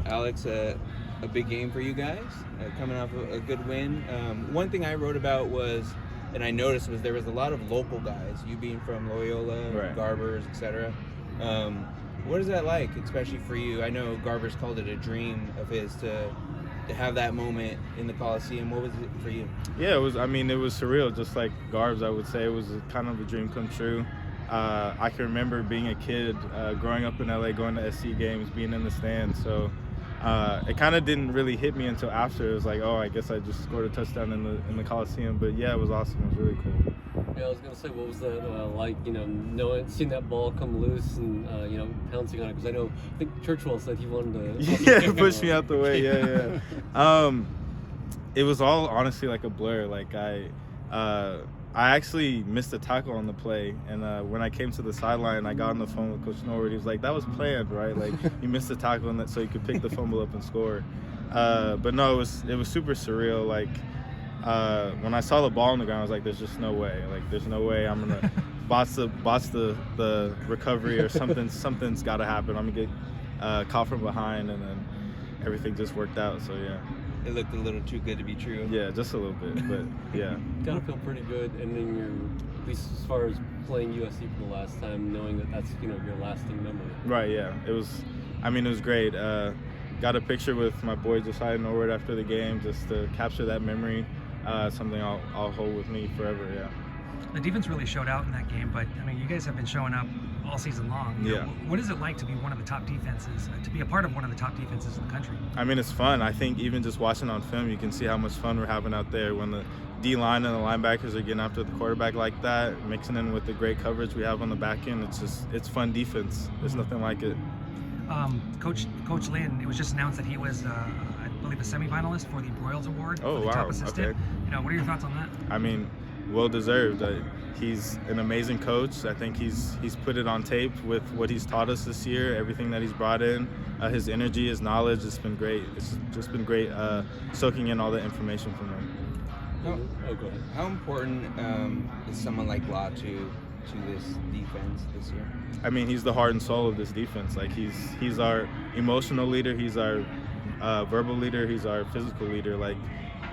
Alex, a big game for you guys, coming off a good win. One thing I wrote about was, and I noticed, was there was a lot of local guys, you being from Loyola, Right. Garbers, etc. What is that like, especially for you? I know Garbers called it a dream of his to have that moment in the Coliseum. What was it for you? Yeah, it was. I mean, it was surreal. Just like Garbs, I would say it was kind of a dream come true. I can remember being a kid, growing up in LA, going to SC games, being in the stands. So it kind of didn't really hit me until after. It was like, oh, I guess I just scored a touchdown in the Coliseum. But yeah, it was awesome. It was really cool. Yeah, I was gonna say, what was that like? Seeing that ball come loose and pouncing on it. Because I think Churchwell said he wanted to. Yeah, push me out the way. Yeah. It was all honestly like a blur. Like I actually missed a tackle on the play, and when I came to the sideline, I got on the phone with Coach Norwood. He was like, "That was planned, right? Like you missed a tackle, and that so you could pick the fumble up and score." But no, it was super surreal. Like when I saw the ball on the ground, I was like, "There's just no way. Like there's no way I'm gonna botch the recovery or something. Something's got to happen. I'm gonna get caught from behind, and then everything just worked out. So yeah." It looked a little too good to be true. Yeah, just a little bit, but yeah. Gotta feel pretty good ending your, at least as far as playing USC for the last time, knowing that that's your lasting memory. Right, yeah. It was great. Got a picture with my boy Josiah Norwood after the game just to capture that memory. Something I'll hold with me forever, yeah. The defense really showed out in that game, but I mean, you guys have been showing up all season long. Yeah. What is it like to be one of the top defenses, to be a part of one of the top defenses in the country? I mean, it's fun. I think even just watching on film, you can see how much fun we're having out there when the D-line and the linebackers are getting after the quarterback like that, mixing in with the great coverage we have on the back end. It's fun defense. There's nothing like it. Coach Lynn, it was just announced that he was, I believe, a semifinalist for the Broyles Award Oh, for the wow. top assistant. Okay. What are your thoughts on that? I mean, well deserved. He's an amazing coach. I think he's put it on tape with what he's taught us this year, everything that he's brought in, his energy, his knowledge. It's been great. It's just been great soaking in all the information from him. Go ahead. How important is someone like Latu to this defense this year? I mean, he's the heart and soul of this defense. Like he's our emotional leader. He's our verbal leader. He's our physical leader. Like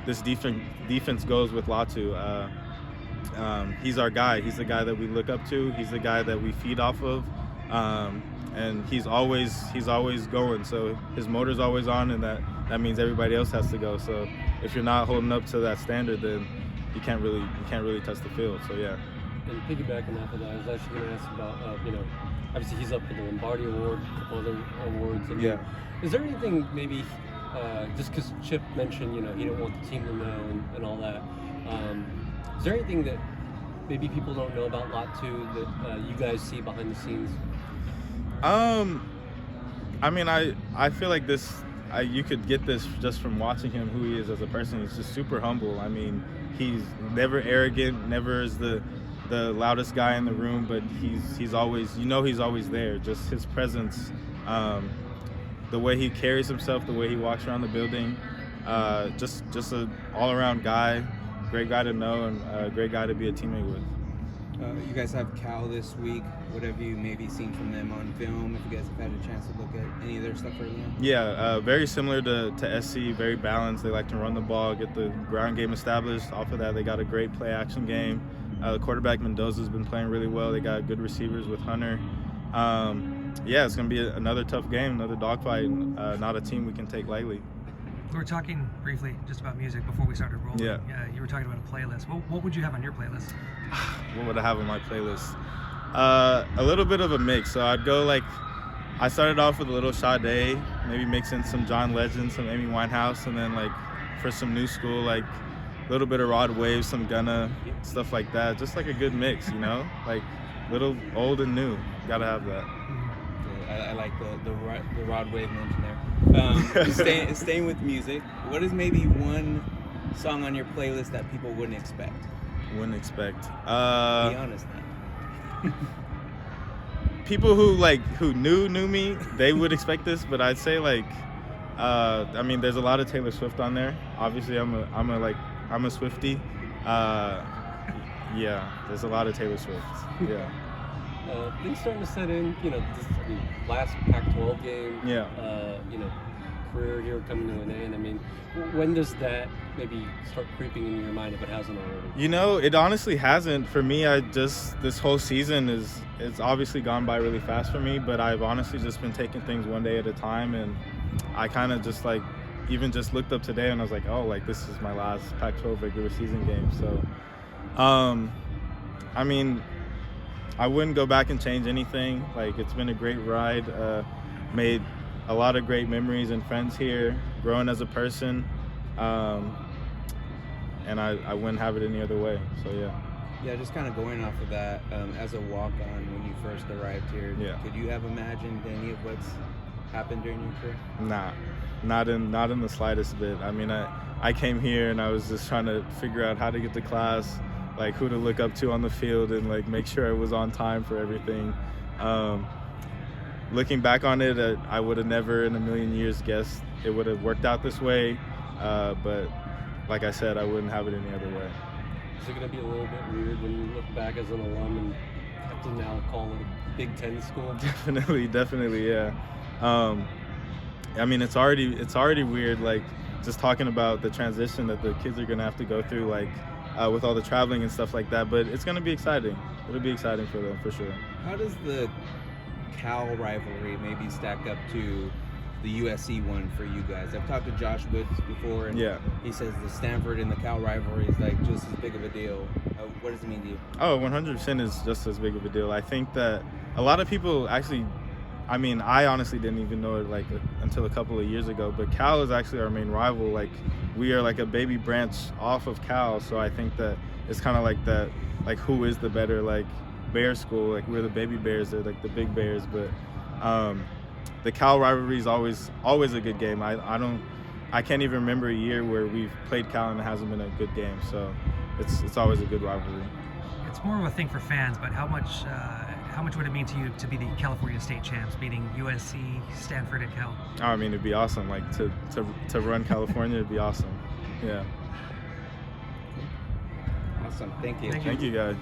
this defense goes with Latu. He's our guy. He's the guy that we look up to. He's the guy that we feed off of, and he's always going. So his motor's always on, and that means everybody else has to go. So if you're not holding up to that standard, then you can't really touch the field. So yeah. And piggybacking off of that, I was actually going to ask about, obviously he's up for the Lombardi Award, a couple other awards. Yeah. Is there anything maybe, just because Chip mentioned, he didn't want the team to know and all that, is there anything that maybe people don't know about Latu that you guys see behind the scenes? I mean, I feel like you could get this just from watching him, who he is as a person. He's just super humble. I mean, he's never arrogant, never is the loudest guy in the room, but he's always, he's always there. Just his presence, the way he carries himself, the way he walks around the building, just an all-around guy, great guy to know, and a great guy to be a teammate with. You guys have Cal this week. What have you maybe seen from them on film, if you guys have had a chance to look at any of their stuff early on? Yeah, very similar to SC, very balanced. They like to run the ball, get the ground game established. Off of that, they got a great play-action game. The quarterback Mendoza's been playing really well. They got good receivers with Hunter. Yeah, it's going to be another tough game, another dogfight. Not a team we can take lightly. We were talking briefly just about music before we started rolling. Yeah. You were talking about a playlist. What would you have on your playlist? What would I have on my playlist? A little bit of a mix. So I'd go I started off with a little Sade, maybe mix in some John Legend, some Amy Winehouse, and then for some new school, a little bit of Rod Wave, some Gunna, stuff like that. Just a good mix, little old and new. Gotta have that. I like the Rod Wave mention there. Staying with music, what is maybe one song on your playlist that people wouldn't expect? Wouldn't expect. Be honest now. People who knew me, they would expect this, but I'd say I mean, there's a lot of Taylor Swift on there. Obviously, I'm a Swiftie. Yeah, there's a lot of Taylor Swift. Yeah. Things starting to set in, last Pac-12 game. Yeah. career here coming to an end. I mean, when does that maybe start creeping into your mind if it hasn't already? You know, it honestly hasn't. For me, this whole season it's obviously gone by really fast for me, but I've honestly just been taking things one day at a time, and I kind of just like even just looked up today and I was like, oh, like this is my last Pac-12 regular season game. So, I mean, I wouldn't go back and change anything. Like, it's been a great ride. Made a lot of great memories and friends here, growing as a person. And I wouldn't have it any other way. So, yeah. Yeah, just kind of going off of that, as a walk-on when you first arrived here, Yeah. could you have imagined any of what's happened during your career? Nah, not in the slightest bit. I mean, I came here and I was just trying to figure out how to get to class, like who to look up to on the field, and like make sure I was on time for everything. Looking back on it, I would have never in a million years guessed it would have worked out this way. But like I said, I wouldn't have it any other way. Is it going to be a little bit weird when you look back as an alum and have to now call it a Big Ten school? Definitely, yeah. I mean, it's already weird, like just talking about the transition that the kids are gonna have to go through, like with all the traveling and stuff like that. But it's gonna be exciting. It'll be exciting for them for sure. How does the Cal rivalry maybe stack up to the USC one for you guys? I've talked to Josh Woods before, and Yeah. he says the Stanford and the Cal rivalry is like just as big of a deal. What does it mean to you? Oh, 100% is just as big of a deal. I think that a lot of people actually, I mean, I honestly didn't even know it like until a couple of years ago, but Cal is actually our main rival. Like, we are like a baby branch off of Cal, so I think that it's kind of like that, like who is the better like Bear school? Like, we're the baby Bears, they're like the big Bears, but the Cal rivalry is always a good game. I can't even remember a year where we've played Cal and it hasn't been a good game, so it's always a good rivalry. It's more of a thing for fans, but how much would it mean to you to be the California State champs, beating USC, Stanford, and Cal? I mean, it'd be awesome. Like to run California, it'd be awesome. Yeah. Awesome. Thank you. Thank you. Thank you, guys.